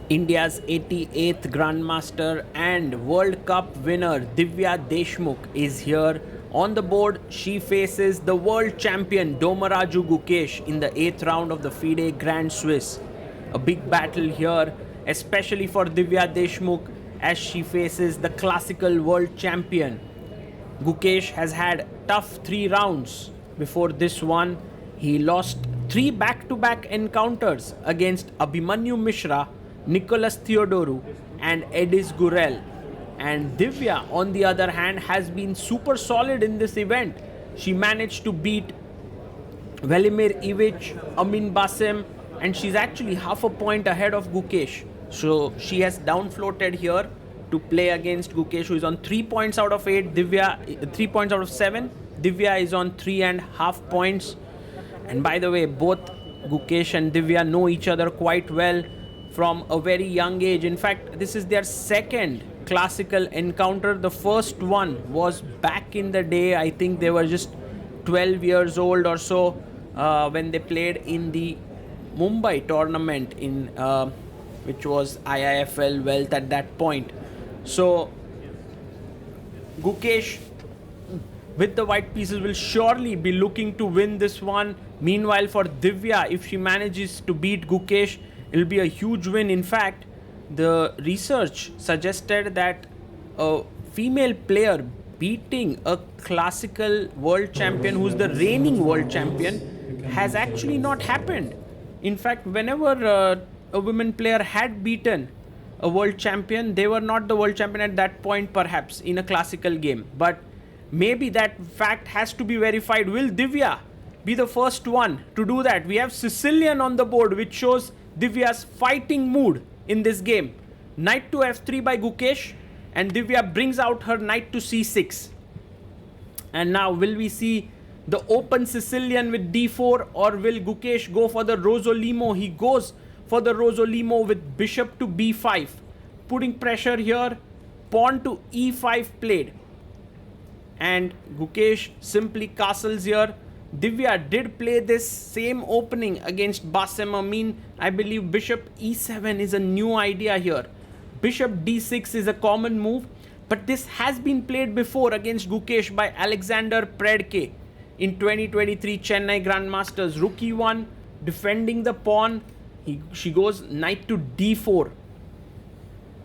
India's 88th Grandmaster and World Cup winner Divya Deshmukh is here. On the board, she faces the world champion Domaraju Gukesh in the 8th round of the FIDE Grand Swiss. A big battle here, especially for Divya Deshmukh as she faces the classical world champion. Gukesh has had tough 3 rounds before this one. He lost 3 back-to-back encounters against Abhimanyu Mishra, Nicholas Theodoru and Edis Gurel. And Divya, on the other hand, has been super solid in this event. She managed to beat Velimir Ivic, Amin Basim, and she's actually half a point ahead of Gukesh. So she has downfloated here to play against Gukesh, who is on 3 points out of 8. Divya, 3 points out of 7. Divya is on 3.5 points. And by the way, both Gukesh and Divya know each other quite well from a very young age. In fact, this is their second classical encounter. The first one was back in the day. I think they were just 12 years old or so when they played in the Mumbai tournament in which was IIFL Wealth at that point. So Gukesh with the white pieces will surely be looking to win this one. Meanwhile, for Divya, if she manages to beat Gukesh, it will be a huge win. In fact, the research suggested that a female player beating a classical world champion who's the reigning world champion has actually not happened. In fact, whenever a women player had beaten a world champion, they were not the world champion at that point, perhaps in a classical game. But maybe that fact has to be verified. Will Divya be the first one to do that? We have Sicilian on the board, which shows Divya's fighting mood in this game. Knight to f3 by Gukesh, and Divya brings out her knight to c6. And now will we see the open Sicilian with d4, or will Gukesh go for the Rosolimo? He goes for the Rosolimo with bishop to b5, putting pressure here. Pawn to e5 played, and Gukesh simply castles here. Divya did play this same opening against Basim Amin. I believe bishop e7 is a new idea here. Bishop d6 is a common move, but this has been played before against Gukesh by Alexander Predke in 2023 Chennai Grandmasters. Rook e1, defending the pawn. She goes knight to d4,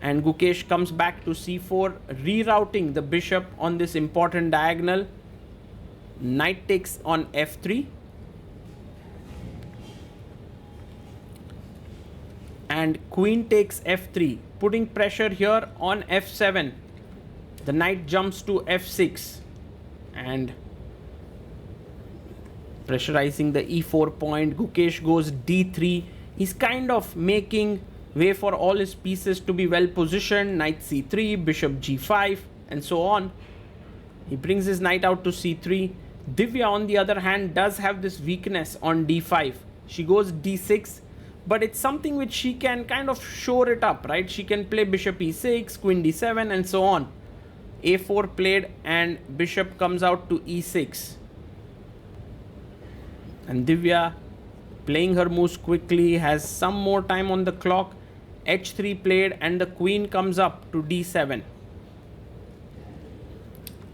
and Gukesh comes back to c4, rerouting the bishop on this important diagonal. Knight takes on f3, and queen takes f3, putting pressure here on f7. The knight jumps to f6 and pressurizing the e4 point. Gukesh goes d3. He's kind of making way for all his pieces to be well positioned. Knight c3, bishop g5, and so on. He brings his knight out to c3. Divya, on the other hand, does have this weakness on d5. She goes d6, but it's something which she can kind of shore it up, right? She can play bishop e6, queen d7, and so on. a4 played, and bishop comes out to e6. And Divya, playing her moves quickly, has some more time on the clock. h3 played, and the queen comes up to d7.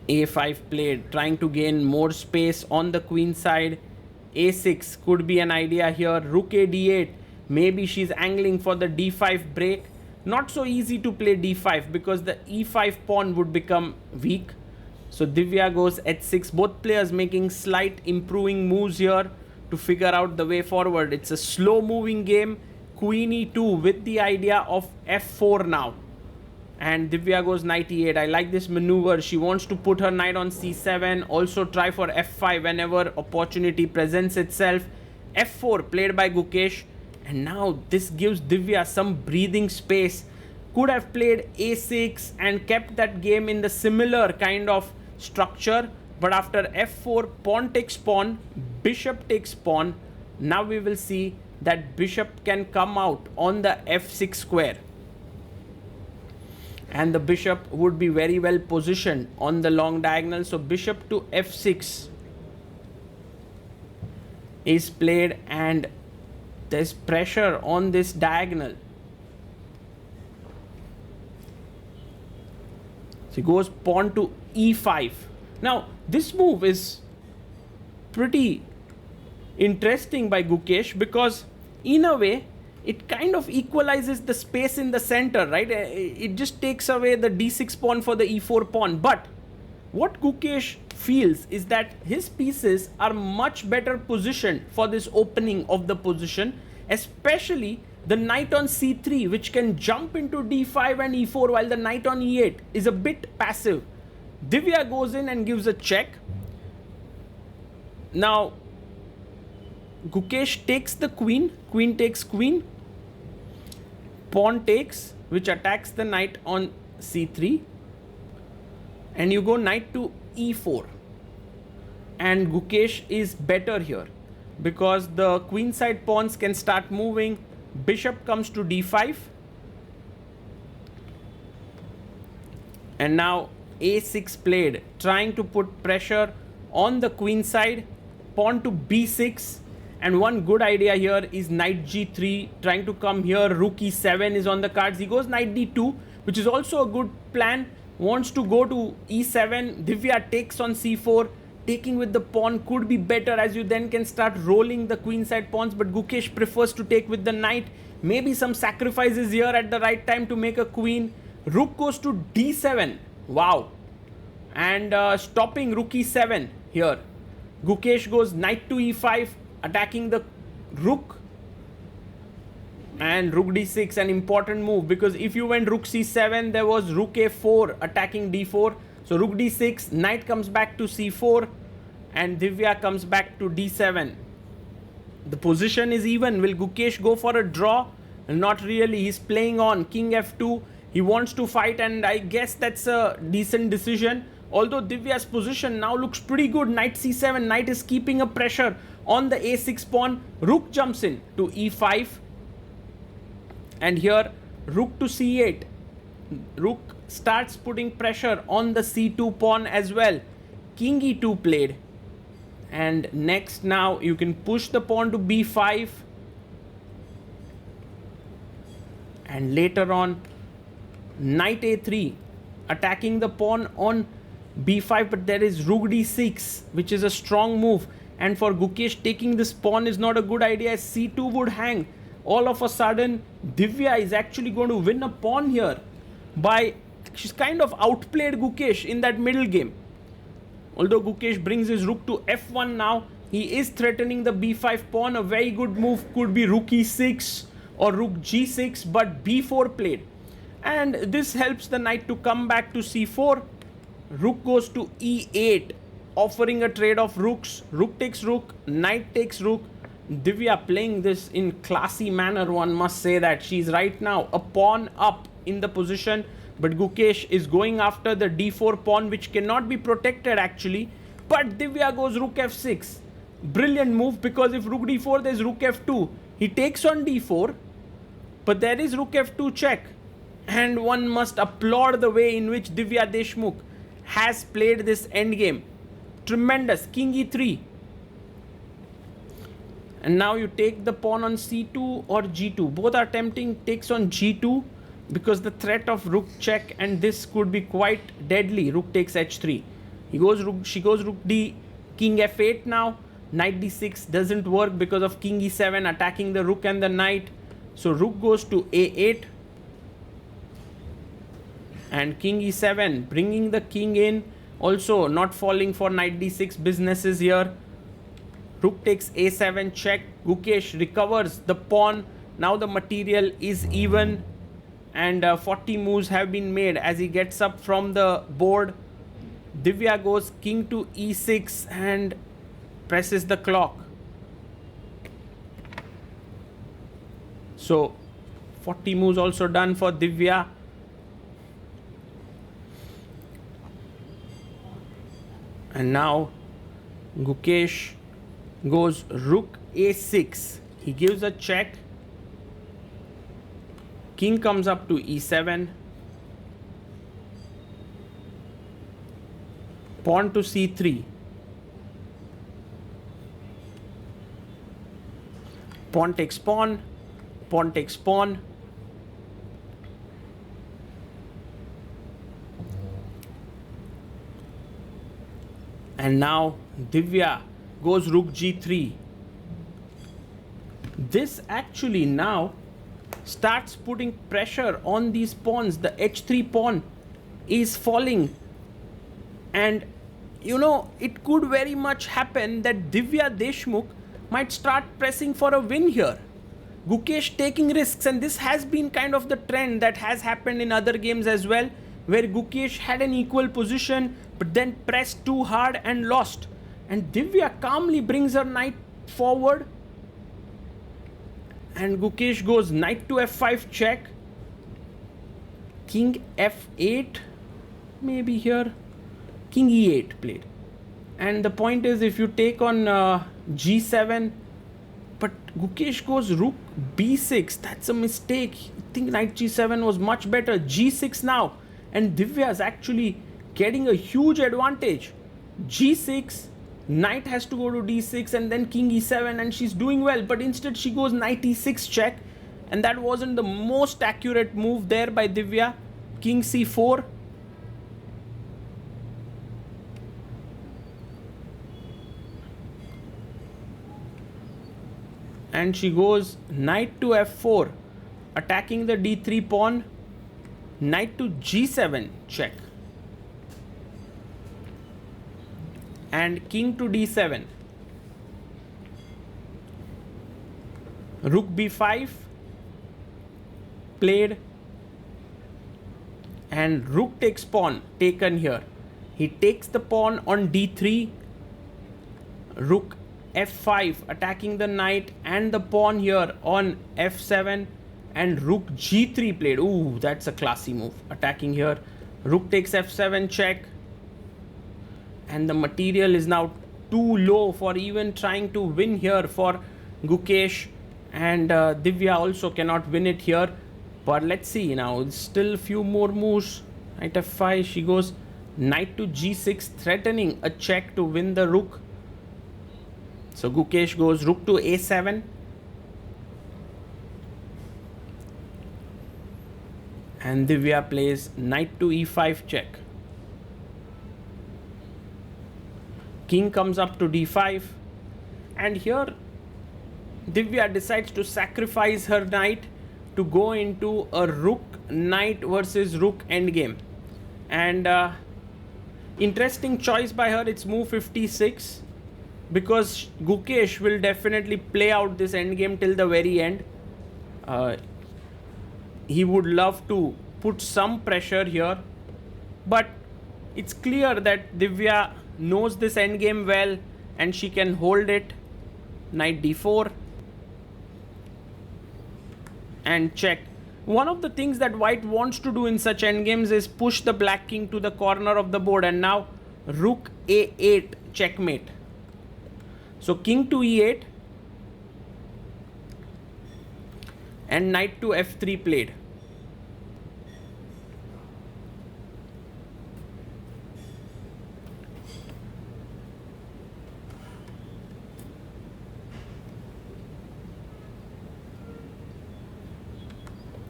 a5 played, trying to gain more space on the queen side. a6 could be an idea here. Rook a d8. Maybe she's angling for the d5 break. Not so easy to play d5 because the e5 pawn would become weak. So Divya goes h6. Both players making slight improving moves here to figure out the way forward. It's a slow moving game. Queen e2 with the idea of f4 now. And Divya goes knight e8. I like this maneuver. She wants to put her knight on c7. Also try for f5 whenever opportunity presents itself. f4 played by Gukesh. And now this gives Divya some breathing space. Could have played a6 and kept that game in the similar kind of structure. But after f4, pawn takes pawn, bishop takes pawn. Now we will see that bishop can come out on the f6 square. And the bishop would be very well positioned on the long diagonal. So bishop to f6 is played, and there's pressure on this diagonal. he goes pawn to e5. Now, this move is pretty interesting by Gukesh because in a way it kind of equalizes the space in the center, right? It just takes away the d6 pawn for the e4 pawn. But what Gukesh feels is that his pieces are much better positioned for this opening of the position, especially the knight on c3, which can jump into d5 and e4, while the knight on e8 is a bit passive. Divya goes in and gives a check. Now Gukesh takes the queen, queen takes queen, pawn takes, which attacks the knight on c3, and you go knight to e4. And Gukesh is better here because the queen side pawns can start moving. Bishop comes to d5, and now a6 played, trying to put pressure on the queen side. Pawn to b6, and one good idea here is knight g3, trying to come here. Rook e7 is on the cards. He goes knight d2, which is also a good plan. Wants to go to e7. Divya takes on c4. Taking with the pawn could be better, as you then can start rolling the queen side pawns, but Gukesh prefers to take with the knight. Maybe some sacrifices here at the right time to make a queen. Rook goes to d7. Wow. And stopping rook e7 here. Gukesh goes knight to e5, attacking the rook, and rook d6, an important move, because if you went rook c7, there was rook a4 attacking d4. So rook d6, knight comes back to c4, and Divya comes back to d7. The position is even. Will Gukesh go for a draw? Not really. He's playing on king f2. He wants to fight, and I guess that's a decent decision. Although Divya's position now looks pretty good. Knight c7, knight is keeping a pressure on the a6 pawn. Rook jumps in to e5, and here rook to c8. Rook starts putting pressure on the c2 pawn as well. King e2 played, and next now you can push the pawn to b5, and later on knight a3, attacking the pawn on b5, but there is rook d6, which is a strong move, and for Gukesh, taking this pawn is not a good idea, as c2 would hang. All of a sudden Divya is actually going to win a pawn here by, she's kind of outplayed Gukesh in that middle game. Although Gukesh brings his rook to f1 now, he is threatening the b5 pawn. A very good move could be rook e6 or rook g6, but b4 played, and this helps the knight to come back to c4. Rook goes to e8, offering a trade of rooks. Rook takes rook, knight takes rook. Divya playing this in classy manner, one must say that. She's right now a pawn up in the position, but Gukesh is going after the d4 pawn, which cannot be protected actually. But Divya goes rook f6. Brilliant move, because if rook d4, there's rook f2. He takes on d4, but there is rook f2 check. And one must applaud the way in which Divya Deshmukh has played this endgame. Tremendous. King e3. And now you take the pawn on c2 or g2. Both are tempting. Takes on g2 because the threat of rook check, and this could be quite deadly. Rook takes h3. He goes rook, she goes rook d, king f8 now. Knight d6 doesn't work because of king e7 attacking the rook and the knight. So rook goes to a8. And king e7, bringing the king in. Also not falling for knight d6 businesses here. Rook takes a7 check. Gukesh recovers the pawn. Now the material is even, and 40 moves have been made as he gets up from the board. Divya goes king to e6 and presses the clock. So 40 moves also done for Divya. And now Gukesh goes rook a6. He gives a check. King comes up to e7. Pawn to c3. Pawn takes pawn. Pawn takes pawn. And now Divya goes rook g3. This actually now starts putting pressure on these pawns. The h3 pawn is falling, and you know, it could very much happen that Divya Deshmukh might start pressing for a win here. Gukesh taking risks, and this has been kind of the trend that has happened in other games as well, where Gukesh had an equal position but then pressed too hard and lost. And Divya calmly brings her knight forward, and Gukesh goes knight to f5 check, king f8 maybe here, king e8 played. And the point is, if you take on g7, but Gukesh goes rook b6, that's a mistake. I think knight g7 was much better. g6 now, and Divya is actually getting a huge advantage. g6, knight has to go to d6 and then king e7, and she's doing well, but instead she goes knight e6 check, and that wasn't the most accurate move there by Divya. King c4, and she goes knight to f4, attacking the d3 pawn, knight to g7 check, and king to d7, rook b5 played, and rook takes pawn taken here. He takes the pawn on d3, rook f5 attacking the knight and the pawn here on f7, and rook g3 played. Ooh, that's a classy move, attacking here. Rook takes f7 check, and the material is now too low for even trying to win here for Gukesh, and Divya also cannot win it here. But let's see now, still a few more moves. Knight f5, she goes knight to g6, threatening a check to win the rook. So Gukesh goes rook to a7, and Divya plays knight to e5 check. King comes up to d5, and here Divya decides to sacrifice her knight to go into a rook knight versus rook endgame. And interesting choice by her, it's move 56, because Gukesh will definitely play out this endgame till the very end. He would love to put some pressure here, but it's clear that Divya knows this endgame well and she can hold it. Knight d4 and check. One of the things that white wants to do in such endgames is push the black king to the corner of the board, and now rook a8 checkmate. So king to e8 and knight to f3 played.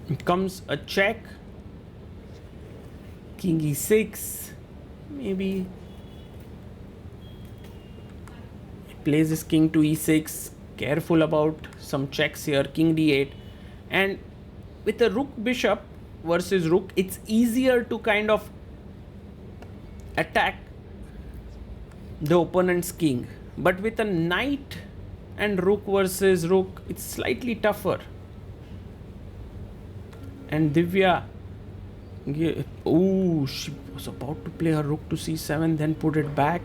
It comes a check, king e6, maybe plays his king to e6, careful about some checks here, king d8, and with a rook bishop versus rook, it's easier to kind of attack the opponent's king, but with a knight and rook versus rook, it's slightly tougher. And Divya, oh, she was about to play her rook to c7, then put it back,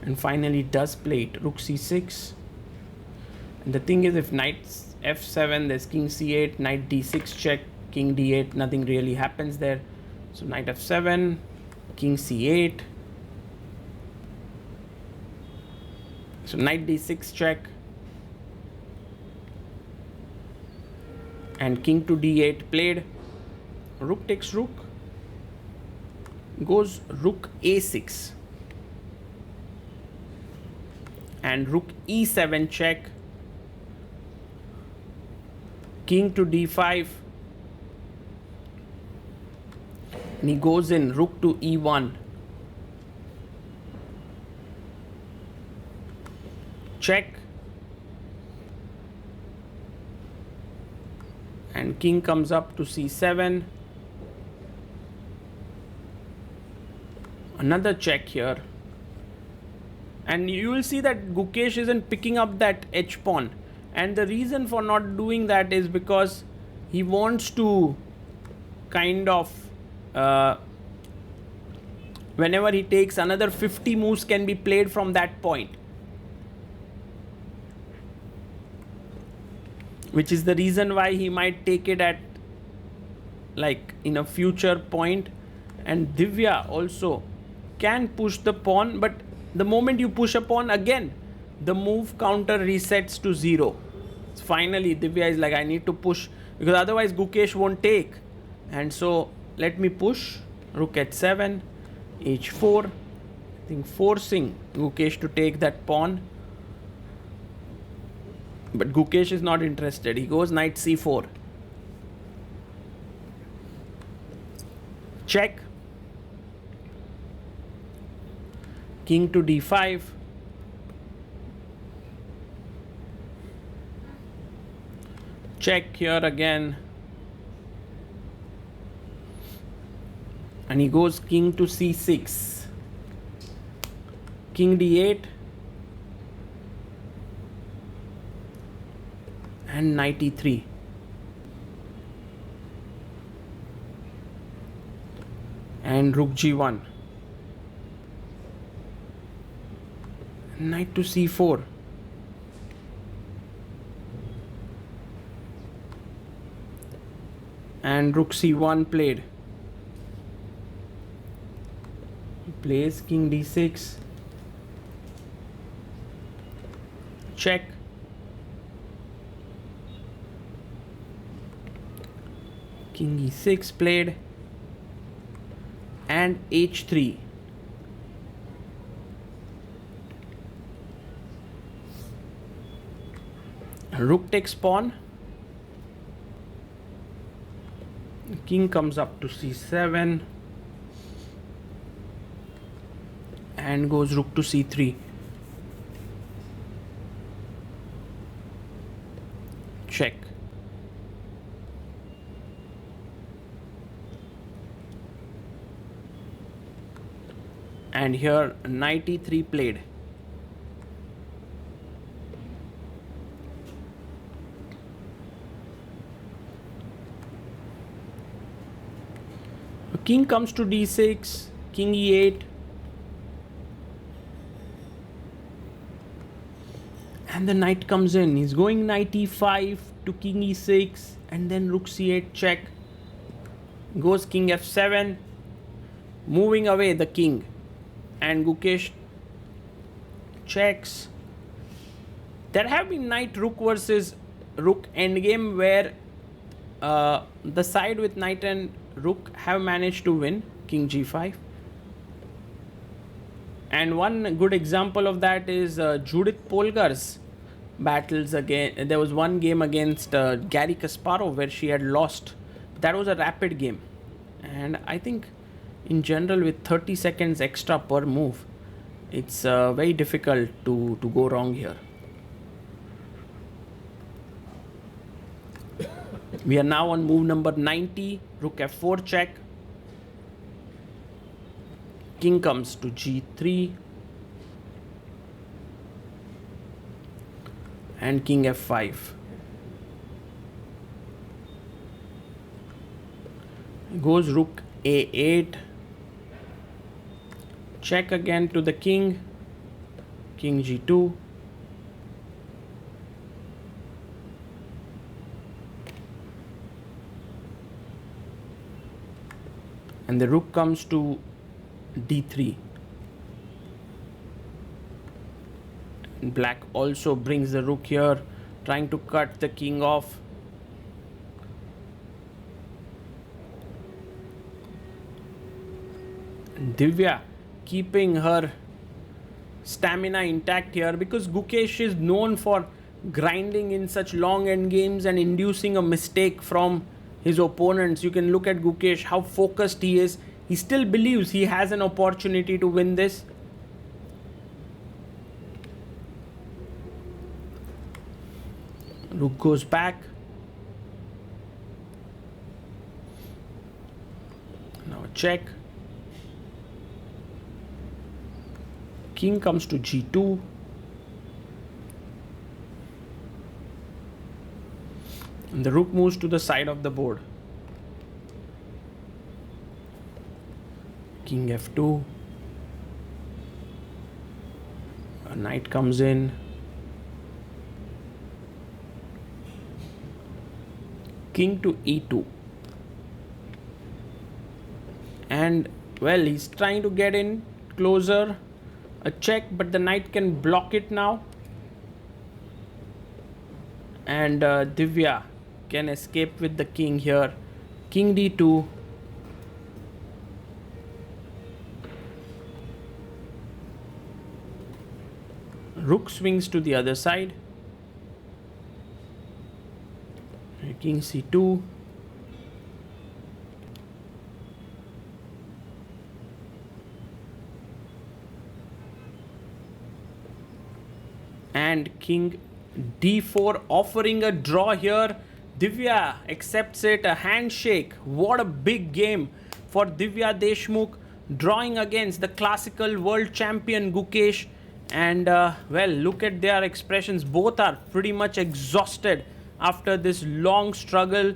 and finally does play it, rook c6. And the thing is, if knight f7, there's king c8, knight d6 check, king d8, nothing really happens there. So knight f7, king c8, so knight d6 check, and king to d8 played. Rook takes rook, goes rook a6, and rook e7 check, king to d5, and he goes in rook to e1, check, and king comes up to c7. Another check here, and you will see that Gukesh isn't picking up that h pawn, and the reason for not doing that is because he wants to kind of whenever he takes, another 50 moves can be played from that point, which is the reason why he might take it at like in a future point. And Divya also can push the pawn, but the moment you push a pawn, again the move counter resets to 0. So finally Divya is like, I need to push because otherwise Gukesh won't take, and so let me push. Rook h7, h4, I think forcing Gukesh to take that pawn, but Gukesh is not interested. He goes knight c4, check, king to d5, check here again, and he goes king to c6, king d8, and knight e3. And rook g1, knight to c4, and rook c1 played. He plays king d6, check, king e6 played, and h3. Rook takes pawn, king comes up to c7 and goes rook to c3, check, and here knight e3 played. King comes to d6, king e8, and the knight comes in. He's going knight e5 to king e6, and then rook c8 check. Goes king f7, moving away the king, and Gukesh checks. There have been knight rook versus rook endgame where the side with knight and rook have managed to win, king g5. And one good example of that is Judith Polgar's battles again. There was one game against Garry Kasparov where she had lost. That was a rapid game, and I think in general with 30 seconds extra per move, it's very difficult to go wrong here. We are now on move number 90, rook f4 check, king comes to g3, and king f5. Goes rook a8, check again to the king, king g2, and the rook comes to d3. And black also brings the rook here, trying to cut the king off. And Divya keeping her stamina intact here, because Gukesh is known for grinding in such long end games and inducing a mistake from his opponents. You can look at Gukesh, how focused he is. He still believes he has an opportunity to win this. Rook goes back. Now a check. King comes to g2. And the rook moves to the side of the board. King f2. A knight comes in. King to e2. And well, he's trying to get in closer. A check, but the knight can block it now. And Divya can escape with the king here. King d2. Rook swings to the other side. King c2. And king d4, offering a draw here. Divya accepts it, a handshake. What a big game for Divya Deshmukh, drawing against the classical world champion Gukesh. And well, look at their expressions. Both are pretty much exhausted after this long struggle.